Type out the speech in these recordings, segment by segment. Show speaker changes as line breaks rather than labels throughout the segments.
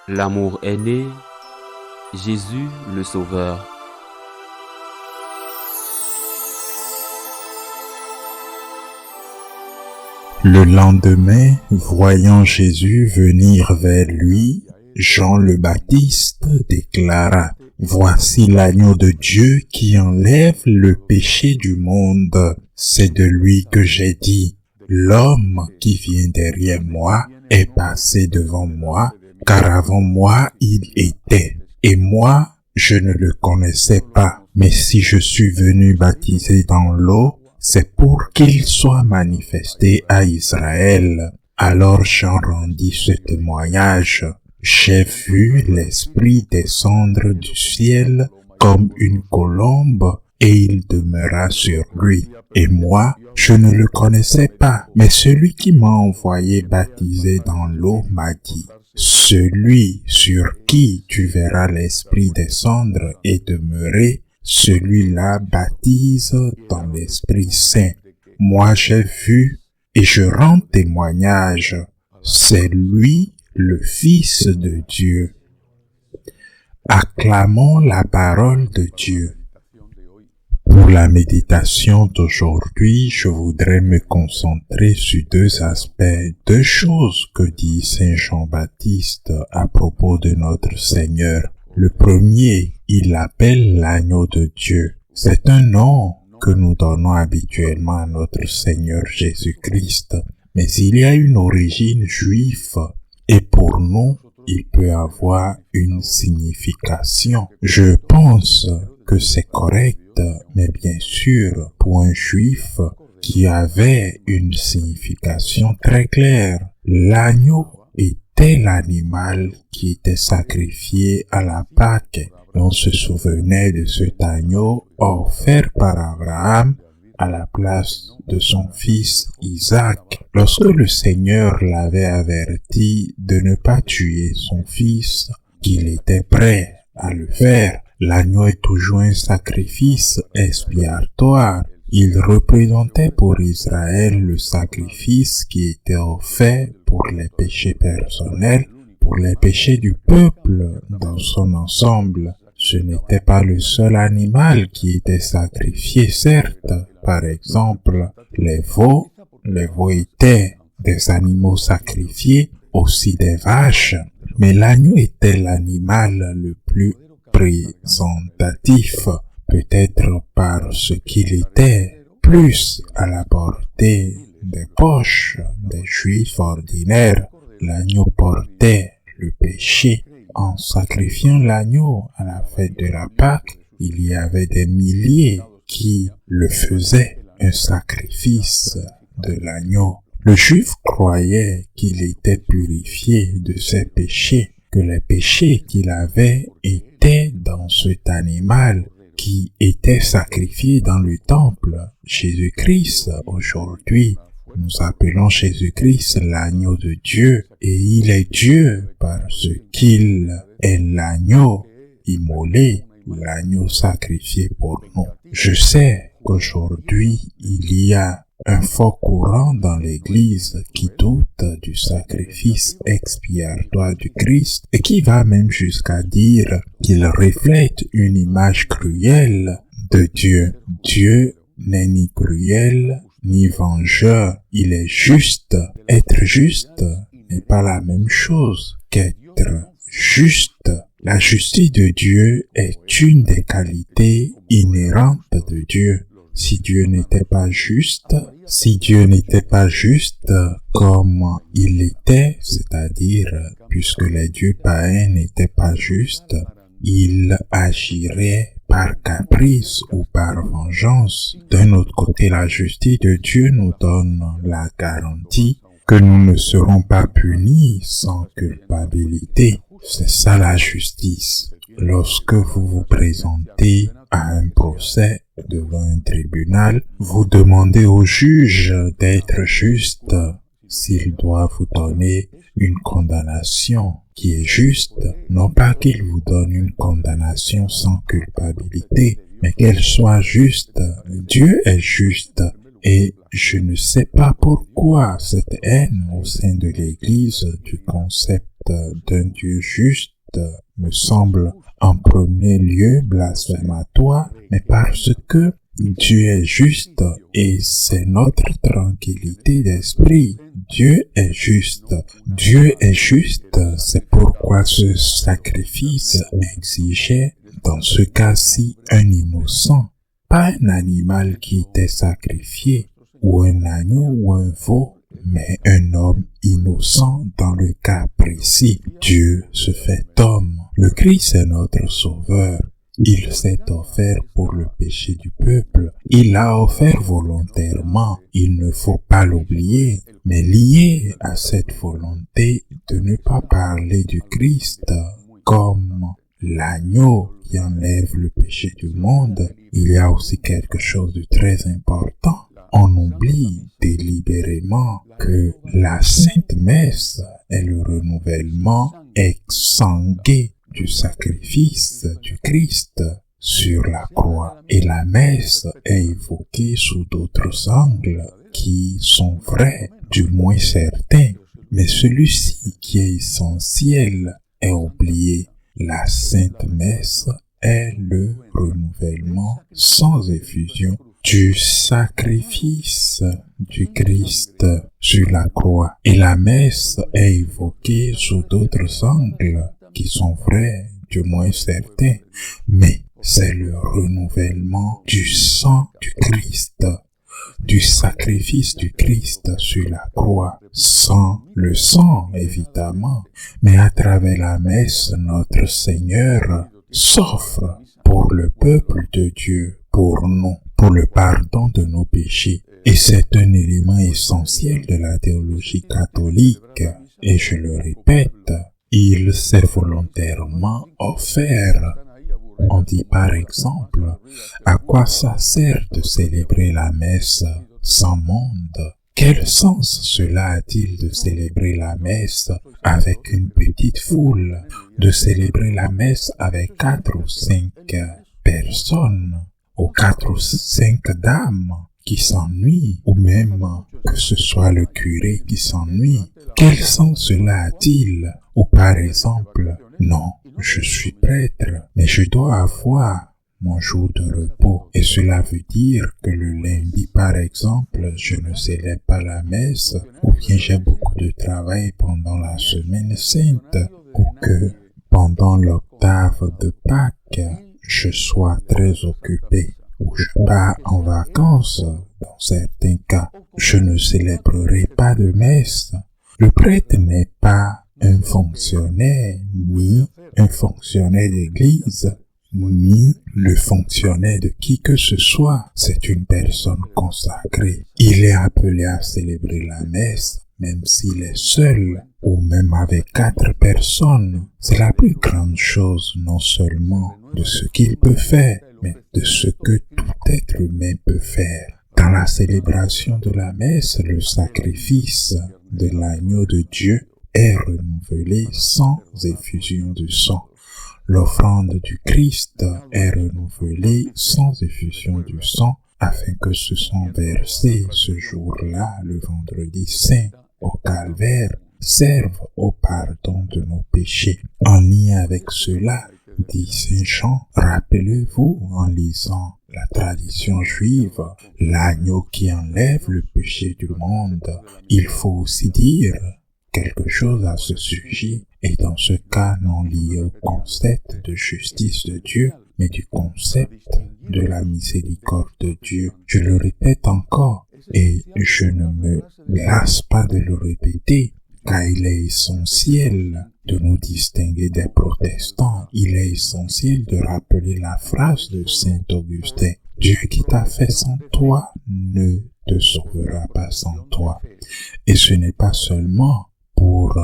L'amour est né, Jésus le Sauveur.
Le lendemain, voyant Jésus venir vers lui, Jean le Baptiste déclara: Voici l'agneau de Dieu qui enlève le péché du monde. C'est de lui que j'ai dit: L'homme qui vient derrière moi est passé devant moi, car avant moi il était, et moi je ne le connaissais pas. Mais si je suis venu baptiser dans l'eau, c'est pour qu'il soit manifesté à Israël. Alors Jean rendit ce témoignage: J'ai vu l'Esprit descendre du ciel comme une colombe, et il demeura sur lui. Et moi, je ne le connaissais pas, mais celui qui m'a envoyé baptiser dans l'eau m'a dit: Celui sur qui tu verras l'Esprit descendre et demeurer, celui-là baptise dans l'Esprit Saint. Moi j'ai vu et je rends témoignage, c'est lui le Fils de Dieu. Acclamons la parole de Dieu. Pour la méditation d'aujourd'hui, je voudrais me concentrer sur deux aspects, deux choses que dit Saint Jean-Baptiste à propos de notre Seigneur. Le premier, il l'appelle l'agneau de Dieu. C'est un nom que nous donnons habituellement à notre Seigneur Jésus-Christ, mais il y a une origine juive et pour nous, il peut avoir une signification. Je pense que c'est correct, mais bien sûr, pour un juif qui avait une signification très claire, l'agneau était l'animal qui était sacrifié à la Pâque. On se souvenait de cet agneau offert par Abraham à la place de son fils Isaac. Lorsque le Seigneur l'avait averti de ne pas tuer son fils, qu'il était prêt à le faire. L'agneau est toujours un sacrifice expiatoire. Il représentait pour Israël le sacrifice qui était offert pour les péchés personnels, pour les péchés du peuple dans son ensemble. Ce n'était pas le seul animal qui était sacrifié, certes. Par exemple, les veaux étaient des animaux sacrifiés, aussi des vaches. Mais l'agneau était l'animal le plus représentatif, peut-être parce qu'il était plus à la portée des poches des juifs ordinaires. L'agneau portait le péché. En sacrifiant l'agneau à la fête de la Pâque, il y avait des milliers qui le faisaient, un sacrifice de l'agneau. Le juif croyait qu'il était purifié de ses péchés, que les péchés qu'il avait étaient dans cet animal qui était sacrifié dans le temple. Jésus-Christ, aujourd'hui, nous appelons Jésus-Christ l'agneau de Dieu, et il est Dieu parce qu'il est l'agneau immolé, l'agneau sacrifié pour nous. Je sais qu'aujourd'hui, il y a un fort courant dans l'Église qui doute du sacrifice expiatoire du Christ et qui va même jusqu'à dire qu'il reflète une image cruelle de Dieu. Dieu n'est ni cruel ni vengeur, il est juste. Être juste n'est pas la même chose qu'être juste. La justice de Dieu est une des qualités inhérentes de Dieu. Si Dieu n'était pas juste comme il était, c'est-à-dire puisque les dieux païens n'étaient pas justes, il agirait par caprice ou par vengeance. D'un autre côté, la justice de Dieu nous donne la garantie que nous ne serons pas punis sans culpabilité. C'est ça la justice. Lorsque vous vous présentez à un procès devant un tribunal, vous demandez au juge d'être juste, s'il doit vous donner une condamnation qui est juste, non pas qu'il vous donne une condamnation sans culpabilité, mais qu'elle soit juste. Dieu est juste et je ne sais pas pourquoi cette haine au sein de l'Église du concept d'un Dieu juste me semble en premier lieu blasphématoire, mais parce que Dieu est juste et c'est notre tranquillité d'esprit. Dieu est juste. Dieu est juste, c'est pourquoi ce sacrifice exigeait, dans ce cas-ci, un innocent, pas un animal qui était sacrifié, ou un agneau ou un veau, mais un homme innocent dans le cas précis. Dieu se fait homme. Le Christ est notre sauveur. Il s'est offert pour le péché du peuple. Il l'a offert volontairement. Il ne faut pas l'oublier. Mais lié à cette volonté de ne pas parler du Christ comme l'agneau qui enlève le péché du monde, il y a aussi quelque chose de très important. On oublie délibérément que la Sainte Messe est le renouvellement exsangué du sacrifice du Christ sur la croix. Et la messe est évoquée sous d'autres angles qui sont vrais, du moins certains. Mais celui-ci qui est essentiel est oublié. La Sainte Messe est le renouvellement sans effusion du sacrifice du Christ sur la croix. Et la messe est évoquée sous d'autres angles qui sont vrais, du moins certains, mais c'est le renouvellement du sang du Christ, du sacrifice du Christ sur la croix, sans le sang évidemment, mais à travers la messe, notre Seigneur s'offre pour le peuple de Dieu, pour nous, pour le pardon de nos péchés. Et c'est un élément essentiel de la théologie catholique, et je le répète, il s'est volontairement offert. On dit par exemple, à quoi ça sert de célébrer la messe sans monde? Quel sens cela a-t-il de célébrer la messe avec une petite foule, de célébrer la messe avec 4 ou 5 personnes, ou 4 ou 5 dames qui s'ennuient, ou même que ce soit le curé qui s'ennuie? Quel sens cela a-t-il? Ou par exemple, non, je suis prêtre, mais je dois avoir mon jour de repos. Et cela veut dire que le lundi, par exemple, je ne célèbre pas la messe, ou bien j'ai beaucoup de travail pendant la semaine sainte, ou que pendant l'octave de Pâques, je sois très occupé, ou je pars en vacances. Dans certains cas, je ne célébrerai pas de messe. Le prêtre n'est pas un fonctionnaire, ni un fonctionnaire d'église, ni le fonctionnaire de qui que ce soit. C'est une personne consacrée. Il est appelé à célébrer la messe, même s'il est seul, ou même avec 4 personnes. C'est la plus grande chose, non seulement de ce qu'il peut faire, mais de ce que tout être humain peut faire. Dans la célébration de la messe, le sacrifice de l'agneau de Dieu est renouvelé sans effusion de sang. L'offrande du Christ est renouvelée sans effusion du sang, afin que ce sang versé ce jour-là, le vendredi saint, au calvaire, serve au pardon de nos péchés. En lien avec cela, dit Saint Jean, rappelez-vous en lisant la tradition juive, l'agneau qui enlève le péché du monde. Il faut aussi dire quelque chose à ce sujet, et dans ce cas non lié au concept de justice de Dieu, mais du concept de la miséricorde de Dieu. Je le répète encore, et je ne me lasse pas de le répéter, car il est essentiel de nous distinguer des protestants. Il est essentiel de rappeler la phrase de Saint Augustin. Dieu qui t'a fait sans toi ne te sauvera pas sans toi. Et ce n'est pas seulement pour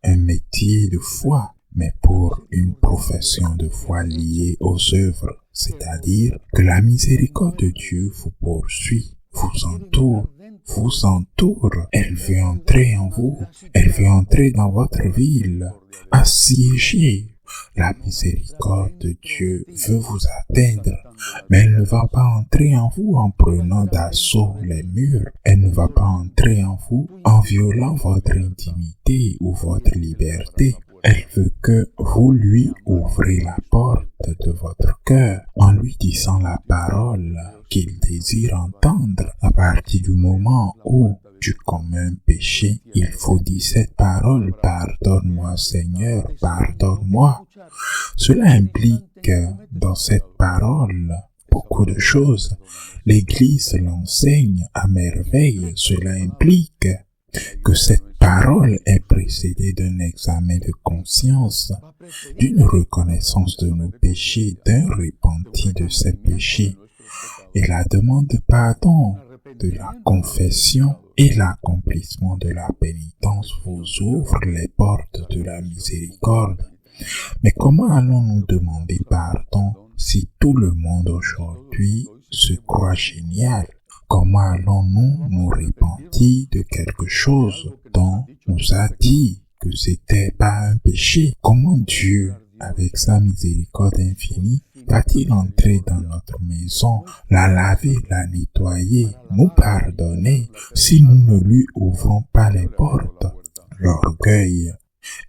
un métier de foi, mais pour une profession de foi liée aux œuvres. C'est-à-dire que la miséricorde de Dieu vous poursuit, vous entoure, elle veut entrer en vous, elle veut entrer dans votre ville, assiéger, La miséricorde de Dieu veut vous atteindre, mais elle ne va pas entrer en vous en prenant d'assaut les murs. Elle ne va pas entrer en vous en violant votre intimité ou votre liberté. Elle veut que vous lui ouvrez la porte de votre cœur en lui disant la parole qu'il désire entendre. À partir du moment où tu commets un péché, il faut dire cette parole: pardonne-moi Seigneur, pardonne-moi. Cela implique dans cette parole beaucoup de choses. L'Église l'enseigne à merveille. Cela implique que cette parole est précédée d'un examen de conscience, d'une reconnaissance de nos péchés, d'un repenti de ces péchés. Et la demande de pardon, de la confession et l'accomplissement de la pénitence vous ouvre les portes de la miséricorde. Mais comment allons-nous demander pardon si tout le monde aujourd'hui se croit génial? Comment allons-nous nous repentir de quelque chose dont on nous a dit que c'était pas un péché? Comment Dieu, avec sa miséricorde infinie, va-t-il entrer dans notre maison, la laver, la nettoyer, nous pardonner si nous ne lui ouvrons pas les portes? L'orgueil,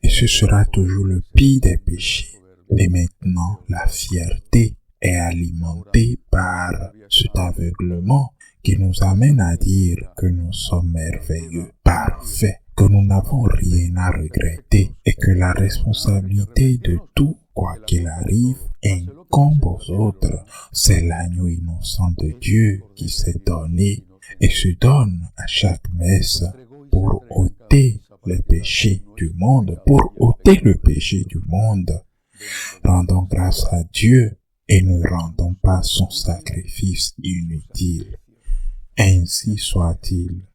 et ce sera toujours le pire des péchés. Et maintenant, la fierté est alimentée par cet aveuglement qui nous amène à dire que nous sommes merveilleux, parfaits, que nous n'avons rien à regretter et que la responsabilité de tout, quoi qu'il arrive, incombe aux autres. C'est l'agneau innocent de Dieu qui s'est donné et se donne à chaque messe pour ôter les péchés du monde, pour ôter le péché du monde. Rendons grâce à Dieu et ne rendons pas son sacrifice inutile. Ainsi soit-il.